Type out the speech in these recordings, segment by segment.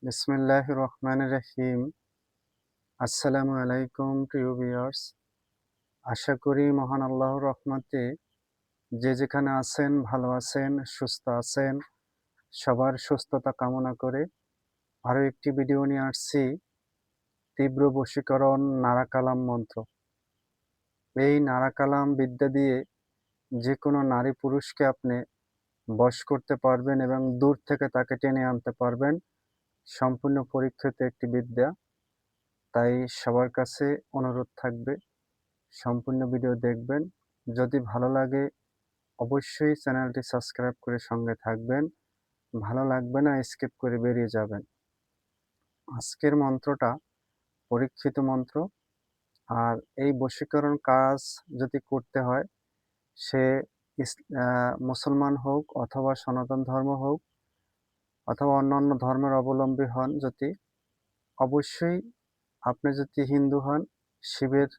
বিসমিল্লাহির রহমানির রহিম। আসসালামু আলাইকুম প্রিয় ভিউয়ার্স। আশা করি মহান আল্লাহর রহমতে যে যেখানে আছেন ভালো আছেন, সুস্থ আছেন। সবার সুস্থতা কামনা করে আরও একটি ভিডিও নিয়ে আসছি, তীব্র বশীকরণ নারাকালাম মন্ত্র। এই নারাকালাম বিদ্যা দিয়ে যে কোনো নারী পুরুষকে আপনি বশ করতে পারবেন এবং দূর থেকে তাকে টেনে আনতে পারবেন। সম্পূর্ণ পরীক্ষিত একটি বিদ্যা। তাই সবার কাছে অনুরোধ থাকবে সম্পূর্ণ ভিডিও দেখবেন। যদি ভালো লাগে অবশ্যই চ্যানেলটি সাবস্ক্রাইব করে সঙ্গে থাকবেন। ভালো লাগবে না স্কিপ করে বেরিয়ে যাবেন। আজকের মন্ত্রটা পরীক্ষিত মন্ত্র। আর এই বশীকরণ কাজ যদি করতে হয় সে মুসলমান হোক অথবা সনাতন ধর্ম হোক অথবা অন্যান্য ধর্মের অবলম্বী হন, যদি অবশ্যই আপনি যদি হিন্দু হন শিবের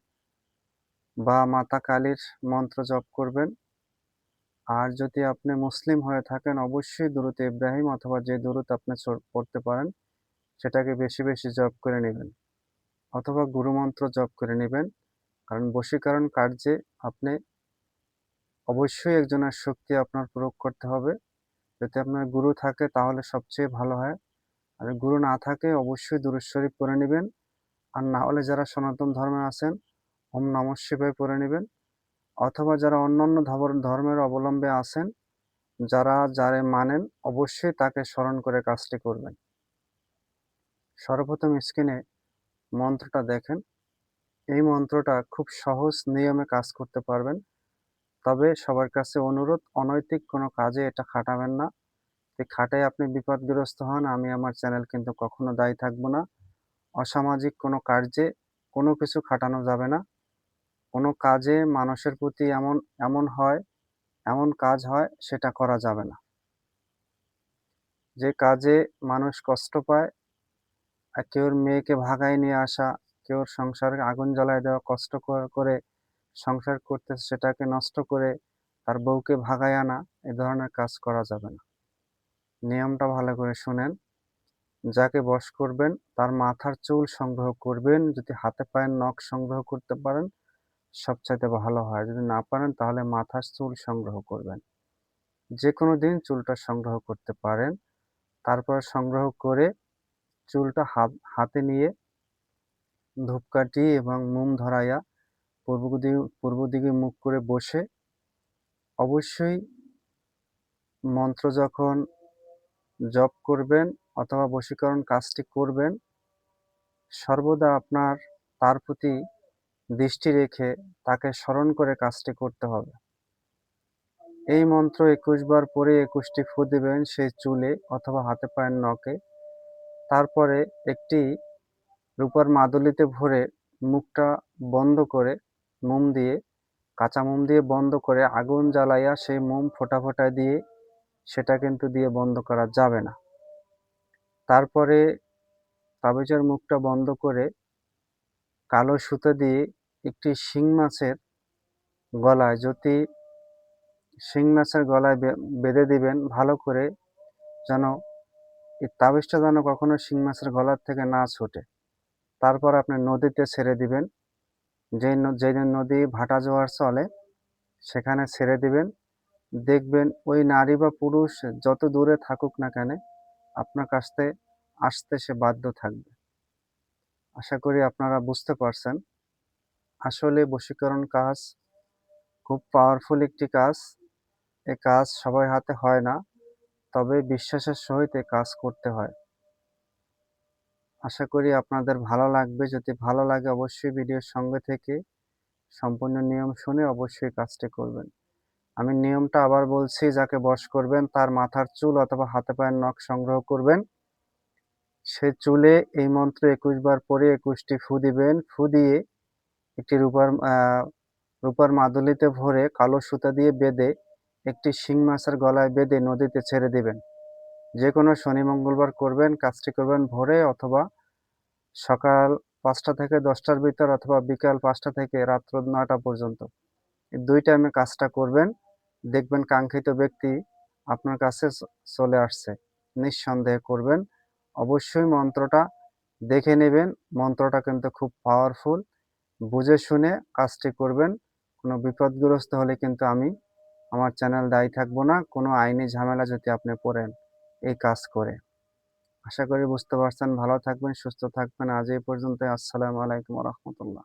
বা মাতা কালীর মন্ত্র জপ করবেন। আর যদি আপনি মুসলিম হয়ে থাকেন অবশ্যই দুরূদ ইব্রাহিম অথবা যে দুরূদ আপনি পড়তে পারেন সেটাকে বেশি বেশি জপ করে নেবেন অথবা গুরুমন্ত্র জপ করে নেবেন। কারণ বশীকরণ কার্যে আপনি অবশ্যই একজনের শক্তি আপনার প্রয়োগ করতে হবে। যদি আপনার গুরু থাকে তাহলে সবচেয়ে ভালো হয়। আর গুরু না থাকে অবশ্যই দুরূদ শরীফ পড়ে নেবেন। আর না হলে যারা সনাতন ধর্মে আছেন ওম নমঃ শিবায় পড়ে নেবেন। অথবা যারা অন্যান্য ধর্মের অবলম্বী আছেন, যারে মানেন অবশ্যই তাকে স্মরণ করে কাজটি করবেন। সর্বপ্রথম স্ক্রিনে মন্ত্রটা দেখেন। এই মন্ত্রটা খুব সহজ নিয়মে কাজ করতে পারবেন। তবে সবার কাছে অনুরোধ, অনৈতিক কোনো কাজে এটা খাটাবেন না। খাটায় আপনি বিপদগ্রস্ত হন, আমি আমার চ্যানেল কিন্তু কখনো দায়ী থাকবো না। অসামাজিক কোনো কার্যে কোনো কিছু খাটানো যাবে না। কোনো কাজে মানুষের প্রতি এমন কাজ হয় সেটা করা যাবে না। যে কাজে মানুষ কষ্ট পায়, কেউর মেয়েকে ভাগায় নিয়ে আসা, কেউর সংসারে আগুন জ্বালায় দেওয়া, কষ্ট করে সংসার করতেছে সেটাকে নষ্ট করে তার বউকে ভাগায় আনা, এ ধরনের কাজ করা যাবে না। নিয়মটা ভালো করে শুনেন। যাকে বশ করবেন তার মাথার চুল সংগ্রহ করবেন। যদি হাতে পায়ের নখ সংগ্রহ করতে পারেন সবচাইতে ভালো হয়। যদি না পারেন তাহলে মাথার চুল সংগ্রহ করবেন। যে কোনো দিন চুলটা সংগ্রহ করতে পারেন। তারপর সংগ্রহ করে চুলটা হাতে নিয়ে ধূপকাঠি এবং মোম ধরাইয়া পূর্ব দিকে মুখ করে বসে অবশ্যই মন্ত্র যখন জপ করবেন অথবা বশীকরণ কাজটি করবেন সর্বদা আপনার তার প্রতি দৃষ্টি রেখে তাকে স্মরণ করে কাজটি করতে হবে। এই মন্ত্র ২১ বার পরে ২১টি ফু দিবেন সেই চুলে অথবা হাতে পায়ের নখে। তারপরে একটি রূপার মাদুলিতে ভরে মুখটা বন্ধ করে কাঁচা মোম দিয়ে বন্ধ করে আগুন জ্বালাইয়া সেই মোম ফোঁটা দিয়ে সেটা কিন্তু দিয়ে বন্ধ করা যাবে না। তারপরে তাবিজের মুখটা বন্ধ করে কালো সুতো দিয়ে একটি শিং মাছের গলায় বেঁধে দিবেন ভালো করে, যেন এই তাবিজটা যেন কখনো শিং মাছের গলার থেকে না ছুটে। তারপর আপনি নদীতে ছেড়ে দিবেন। যেই নদী ভাটা জোয়ার চলে সেখানে ছেড়ে দিবেন। দেখবেন ওই নারী বা পুরুষ যত দূরে থাকুক না কেন আপনার কাছে আসতে সে বাধ্য থাকবে। আশা করি আপনারা বুঝতে পারছেন। আসলে বশীকরণ কাজ খুব পাওয়ারফুল একটি কাজ। এ কাজ সবার হাতে হয় না, তবে বিশ্বাসের সহিত এ কাজ করতে হয়। আশা করি আপনাদের ভালো লাগবে। যদি ভালো লাগে অবশ্যই ভিডিওর সঙ্গে থেকে সম্পূর্ণ নিয়ম শুনে অবশ্যই কাজটি করবেন। আমি নিয়মটা আবার বলছি, যাকে বশ করবেন তার মাথার চুল অথবা হাতে পায়ের নখ সংগ্রহ করবেন। সে চুলে এই মন্ত্র ২১ বার পরে ২১টি ফু দিবেন। ফু দিয়ে একটি রূপার মাদুলিতে ভরে কালো সুতা দিয়ে বেঁধে একটি শিং মাছের গলায় বেঁধে নদীতে ছেড়ে দিবেন। যে কোনো শনি মঙ্গলবার করবেন। কাজটি করবেন ভোরে অথবা সকাল ৫টা থেকে ১০টার ভিতর অথবা বিকাল ৫টা থেকে রাত্র ৯টা পর্যন্ত। এই ২ টাইমে কাজটা করবেন। দেখবেন কাঙ্ক্ষিত ব্যক্তি আপনার কাছে চলে আসছে। নিঃসন্দেহে করবেন। অবশ্যই মন্ত্রটা দেখে নেবেন। মন্ত্রটা কিন্তু খুব পাওয়ারফুল। বুঝে শুনে কাজটি করবেন। কোনো বিপদগ্রস্ত হলে কিন্তু আমি আমার চ্যানেল দায়ী থাকব না, কোনো আইনি ঝামেলা যদি আপনি পড়েন এই কাজ করে। আশা করি বুঝতে পারছেন। ভালো থাকবেন, সুস্থ থাকবেন। আজ এই পর্যন্তই। আসসালামু আলাইকুম ওয়া রাহমাতুল্লাহ।